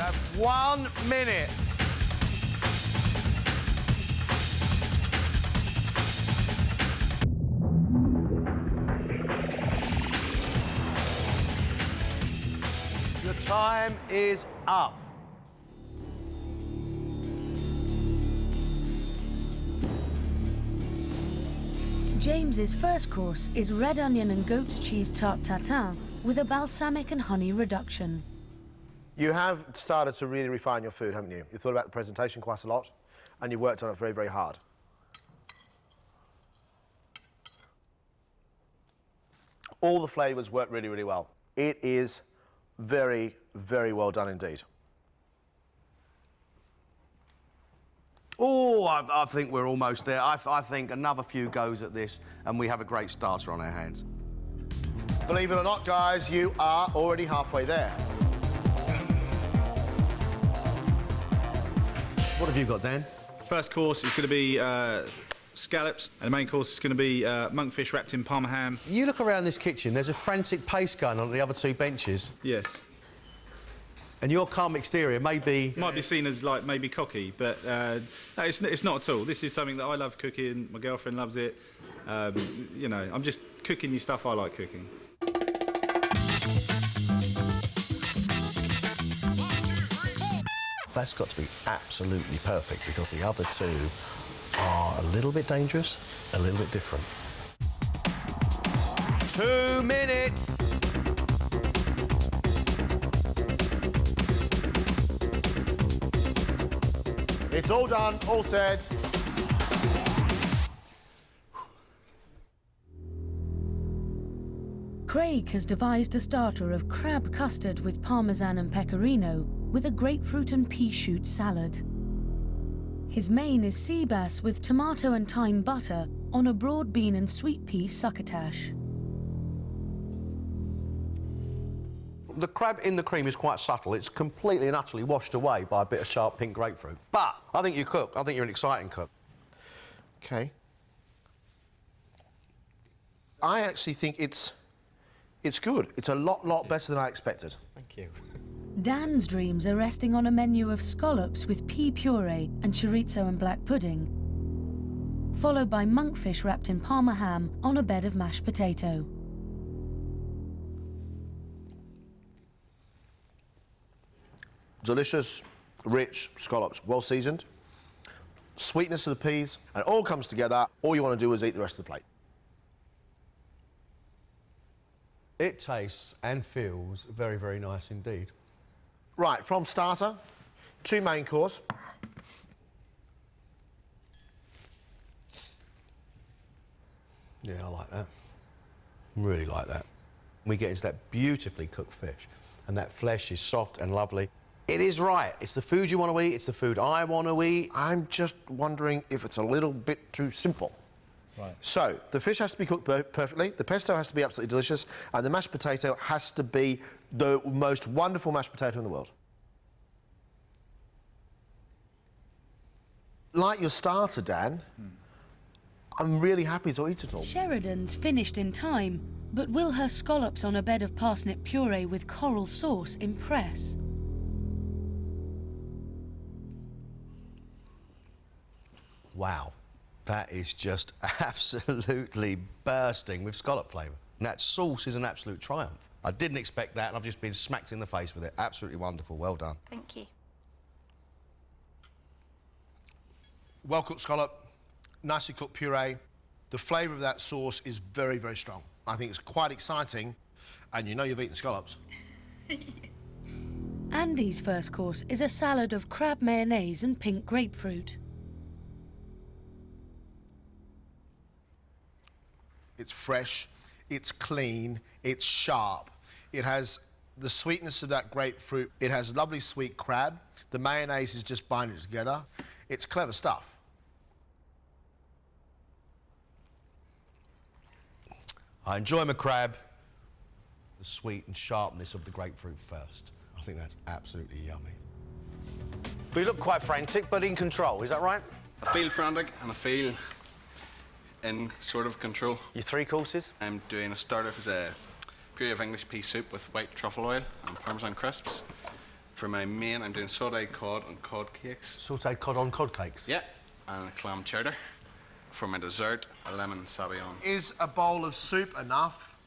have 1 minute. Your time is up. James's first course is red onion and goat's cheese tarte tatin with a balsamic and honey reduction. You have started to really refine your food, haven't you? You've thought about the presentation quite a lot, and you've worked on it very, very hard. All the flavours work really, really well. It is very, very well done indeed. Oh, I think we're almost there. I think another few goes at this, and we have a great starter on our hands. Believe it or not, guys, you are already halfway there. What have you got, Dan? First course is going to be scallops, and the main course is going to be monkfish wrapped in parma ham. You look around this kitchen, there's a frantic pace going on at the other two benches. Yes. And your calm exterior may be... Might be seen as, like, maybe cocky, but no, it's not at all. This is something that I love cooking, my girlfriend loves it. You know, I'm just cooking you stuff I like cooking. That's got to be absolutely perfect, because the other two are a little bit dangerous, a little bit different. 2 minutes. It's all done, all said. Craig has devised a starter of crab custard with parmesan and pecorino with a grapefruit and pea shoot salad. His main is sea bass with tomato and thyme butter on a broad bean and sweet pea succotash. The crab in the cream is quite subtle. It's completely and utterly washed away by a bit of sharp pink grapefruit. But I think you cook. I think you're an exciting cook. Okay. I actually think it's good. It's a lot better than I expected. Thank you. Dan's dreams are resting on a menu of scallops with pea puree and chorizo and black pudding, followed by monkfish wrapped in parma ham on a bed of mashed potato. Delicious, rich scallops, well seasoned. Sweetness of the peas, and it all comes together. All you want to do is eat the rest of the plate. It tastes and feels very, very nice indeed. Right, from starter to main course. Yeah, I like that. Really like that. We get into that beautifully cooked fish, and that flesh is soft and lovely. It is right. It's the food you want to eat. It's the food I want to eat. I'm just wondering if it's a little bit too simple. Right. So, the fish has to be cooked perfectly, the pesto has to be absolutely delicious, and the mashed potato has to be the most wonderful mashed potato in the world. Like your starter, Dan, I'm really happy to eat it all. Sheridan's finished in time, but will her scallops on a bed of parsnip puree with coral sauce impress? Wow. That is just absolutely bursting with scallop flavour. And that sauce is an absolute triumph. I didn't expect that, and I've just been smacked in the face with it. Absolutely wonderful. Well done. Thank you. Well-cooked scallop, nicely cooked puree. The flavour of that sauce is very, very strong. I think it's quite exciting, and you know you've eaten scallops. Andy's first course is a salad of crab mayonnaise and pink grapefruit. It's fresh, it's clean, it's sharp. It has the sweetness of that grapefruit. It has lovely sweet crab. The mayonnaise is just binding it together. It's clever stuff. I enjoy my crab. The sweet and sharpness of the grapefruit first. I think that's absolutely yummy. We look quite frantic, but in control, is that right? I feel frantic and I feel in sort of control. Your 3 courses? I'm doing a starter as a puree of English pea soup with white truffle oil and Parmesan crisps. For my main, I'm doing sautéed cod and cod cakes. Sautéed cod on cod cakes? Yeah, and a clam chowder. For my dessert, a lemon sabayon. Is a bowl of soup enough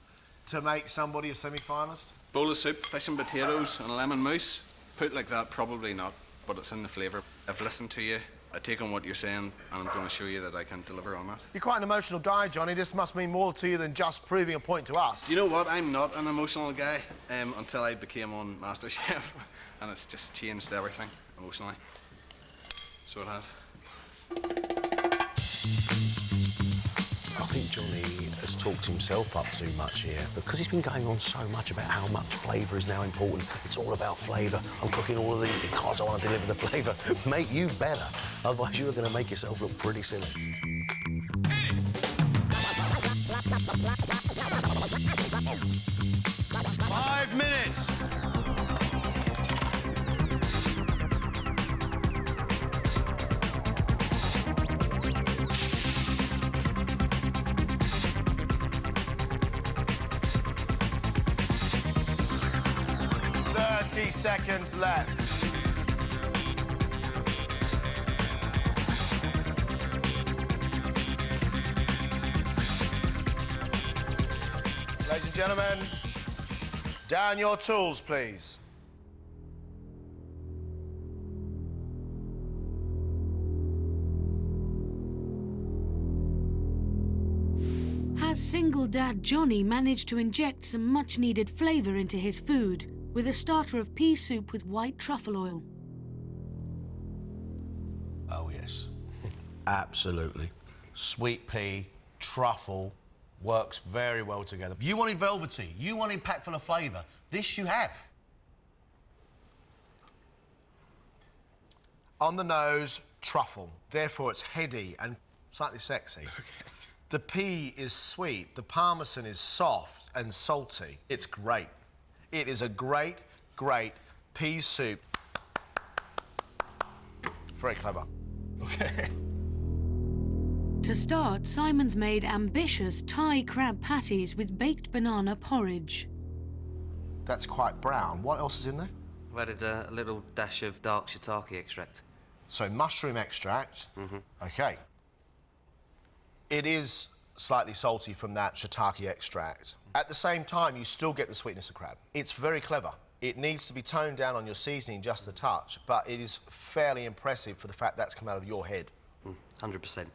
to make somebody a semi-finalist? Bowl of soup, fish and potatoes, and a lemon mousse. Put like that, probably not, but it's in the flavour. I've listened to you, I take on what you're saying, and I'm going to show you that I can deliver on that. You're quite an emotional guy, Johnny. This must mean more to you than just proving a point to us. You know what? I'm not an emotional guy until I became on MasterChef, and it's just changed everything emotionally. So it has. I think Johnny has talked himself up too much here because he's been going on so much about how much flavour is now important. It's all about flavour. I'm cooking all of these because I want to deliver the flavour. Mate, you better. Otherwise, you're going to make yourself look pretty silly. 5 minutes. Seconds left. Ladies and gentlemen, down your tools, please. Has single dad Johnny managed to inject some much-needed flavour into his food with a starter of pea soup with white truffle oil? Oh, yes. Absolutely. Sweet pea, truffle, works very well together. You wanted velvety, you wanted packed full of flavour. This you have. On the nose, truffle. Therefore, it's heady and slightly sexy. The pea is sweet. The parmesan is soft and salty. It's great. It is a great, great pea soup. Very clever. Okay. To start, Simon's made ambitious Thai crab patties with baked banana porridge. That's quite brown. What else is in there? I've added a little dash of dark shiitake extract. So mushroom extract. Okay. It is slightly salty from that shiitake extract. At the same time, you still get the sweetness of crab. It's very clever. It needs to be toned down on your seasoning just a touch, but it is fairly impressive for the fact that's come out of your head. 100%.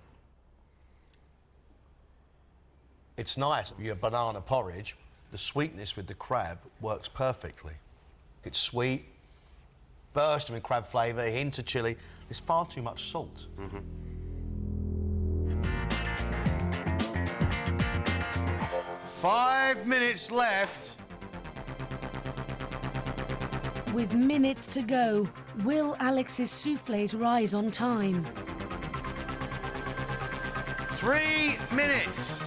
It's nice. Your banana porridge, the sweetness with the crab works perfectly. It's sweet, bursting with crab flavour, a hint of chilli. There's far too much salt. 5 minutes left. With minutes to go, will Alex's soufflés rise on time? 3 minutes.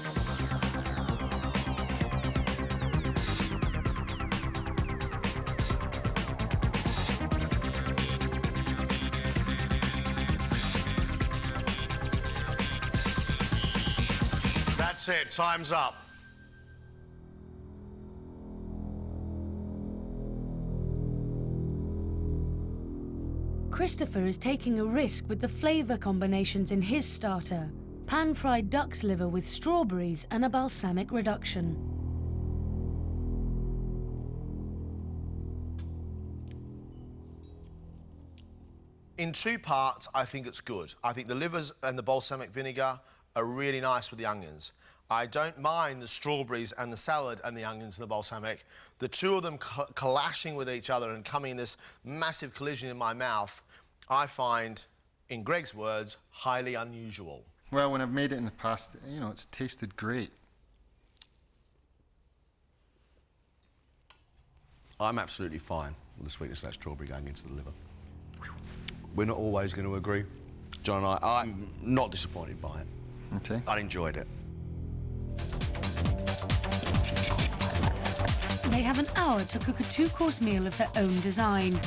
That's it, time's up. Christopher is taking a risk with the flavour combinations in his starter. Pan-fried duck's liver with strawberries and a balsamic reduction. In two parts, I think it's good. I think the livers and the balsamic vinegar are really nice with the onions. I don't mind the strawberries and the salad and the onions and the balsamic. The two of them clashing with each other and coming in this massive collision in my mouth, I find, in Greg's words, highly unusual. Well, when I've made it in the past, you know, it's tasted great. I'm absolutely fine with the sweetness of that strawberry going into the liver. We're not always going to agree. John and I'm not disappointed by it. Okay. I enjoyed it. They have an hour to cook a two-course meal of their own design.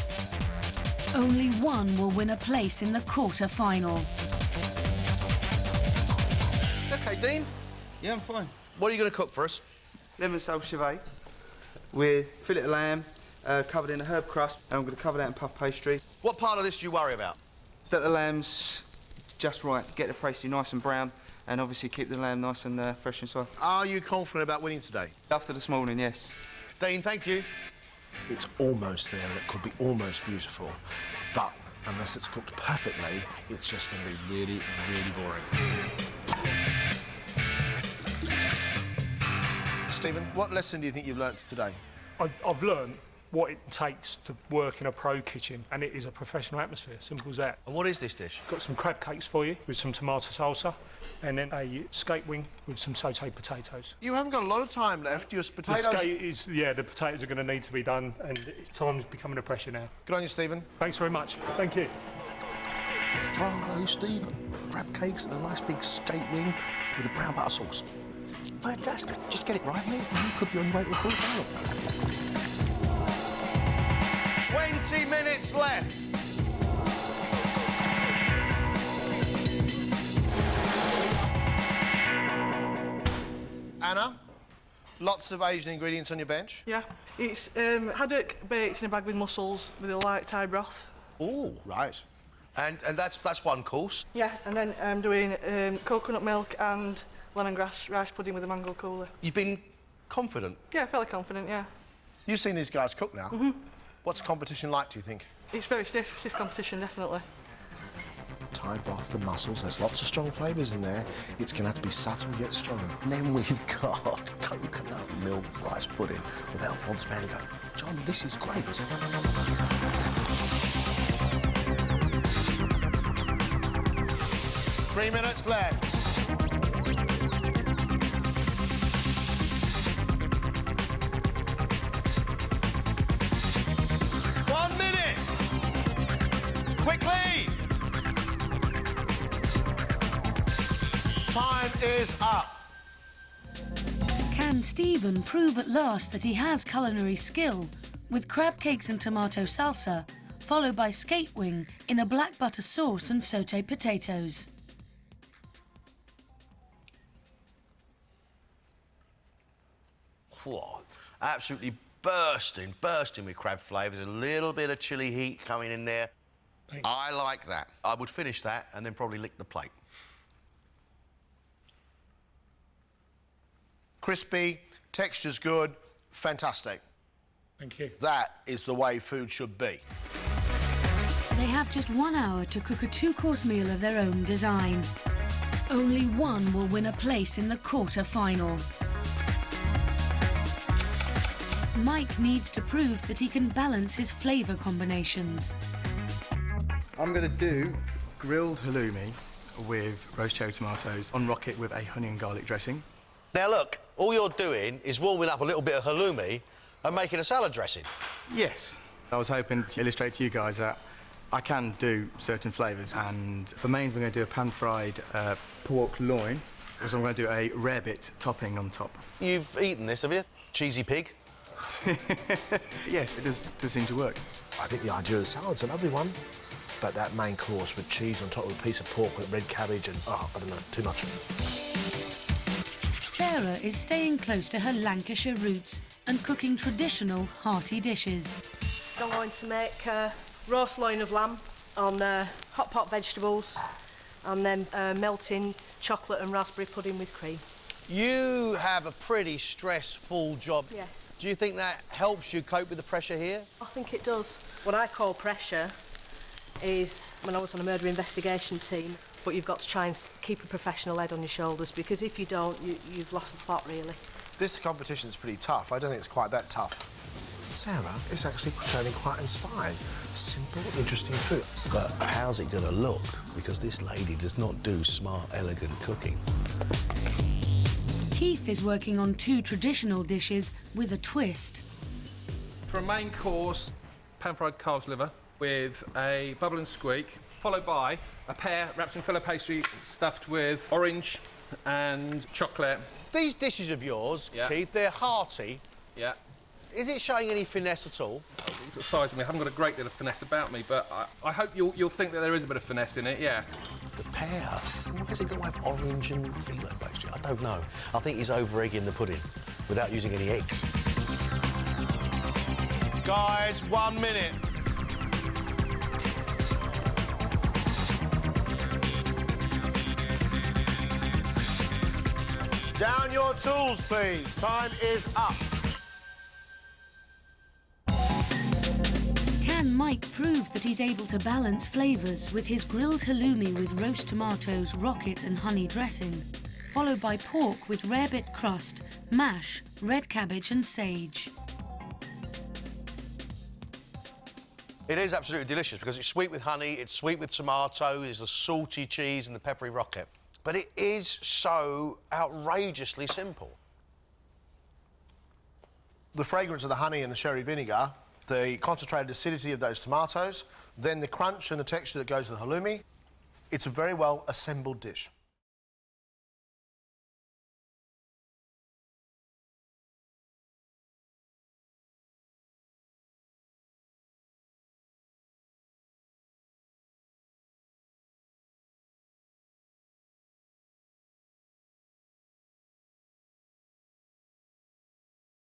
Only one will win a place in the quarter-final. OK, Dean. Yeah, I'm fine. What are you going to cook for us? Lemon sauce chevet with fillet of lamb, covered in a herb crust, and I'm going to cover that in puff pastry. What part of this do you worry about? That the lamb's just right, get the pastry nice and brown, and obviously keep the lamb nice and fresh and soft. Are you confident about winning today? After this morning, yes. Dean, thank you. It's almost there and it could be almost beautiful, but unless it's cooked perfectly, it's just going to be really, really boring. Stephen, what lesson do you think you've learnt today? I've learned what it takes to work in a pro kitchen, and it is a professional atmosphere, simple as that. And what is this dish? Got some crab cakes for you with some tomato salsa, and then a skate wing with some sautéed potatoes. You haven't got a lot of time left. Your The potatoes... skate is, yeah, the potatoes are going to need to be done, and time's becoming a pressure now. Good on you, Stephen. Thanks very much. Thank you. Bravo, Stephen. Crab cakes and a nice big skate wing with a brown butter sauce. Fantastic. Just get it right, mate. You could be on your way to a quarter final. 20 minutes left. Anna, lots of Asian ingredients on your bench. Yeah, it's haddock baked in a bag with mussels with a light Thai broth. Oh, Right. and that's one course. Yeah, and then I'm doing coconut milk and lemongrass rice pudding with a mango cooler. You've been confident. Yeah, fairly confident, yeah. You've seen these guys cook now. What's competition like, do you think? It's very stiff competition, definitely. Thai broth, the mussels, there's lots of strong flavours in there. It's going to have to be subtle yet strong. And then we've got coconut milk rice pudding with Alphonse mango. John, this is great. 3 minutes left. Quickly! Time is up. Can Stephen prove at last that he has culinary skill with crab cakes and tomato salsa, followed by skate wing in a black butter sauce and sautéed potatoes? Whoa, absolutely bursting with crab flavours. A little bit of chili heat coming in there. I like that. I would finish that and then probably lick the plate. Crispy, texture's good, fantastic. Thank you. That is the way food should be. They have just 1 hour to cook a 2-course meal of their own design. Only one will win a place in the quarter-final. Mike needs to prove that he can balance his flavour combinations. I'm going to do grilled halloumi with roast cherry tomatoes on rocket with a honey and garlic dressing. Now look, all you're doing is warming up a little bit of halloumi and making a salad dressing. Yes. I was hoping to illustrate to you guys that I can do certain flavours, and for mains we're going to do a pan-fried pork loin, because I'm going to do a rarebit topping on top. You've eaten this, have you? Cheesy pig? Yes, it does seem to work. I think the idea of the salad's a lovely one, but that main course with cheese on top of a piece of pork with red cabbage and, oh, I don't know, too much. Sarah is staying close to her Lancashire roots and cooking traditional hearty dishes. I'm going to make roast loin of lamb on hot pot vegetables and then melting chocolate and raspberry pudding with cream. You have a pretty stressful job. Yes. Do you think that helps you cope with the pressure here? I think it does. What I call pressure is when I was on a murder investigation team, but you've got to try and keep a professional head on your shoulders, because if you don't, you've lost the plot, really. This competition's pretty tough. I don't think it's quite that tough. Sarah is actually turning quite inspired. Simple, interesting food. But how's it going to look? Because this lady does not do smart, elegant cooking. Keith is working on 2 traditional dishes with a twist. For a main course, pan-fried calf's liver with a bubble and squeak, followed by a pear wrapped in filo pastry stuffed with orange and chocolate. These dishes of yours, Yeah. Keith, they're hearty. Yeah. Is it showing any finesse at all? The size of me, I haven't got a great deal of finesse about me, but I hope you'll think that there is a bit of finesse in it, yeah. The pear? Why has it got to have orange and filo pastry? I don't know. I think he's over-egging the pudding without using any eggs. Guys, 1 minute. Down your tools, please. Time is up. Can Mike prove that he's able to balance flavours with his grilled halloumi with roast tomatoes, rocket and honey dressing, followed by pork with rarebit crust, mash, red cabbage and sage? It is absolutely delicious because it's sweet with honey, it's sweet with tomato, there's the salty cheese and the peppery rocket. But it is so outrageously simple. The fragrance of the honey and the sherry vinegar, the concentrated acidity of those tomatoes, then the crunch and the texture that goes with the halloumi. It's a very well assembled dish.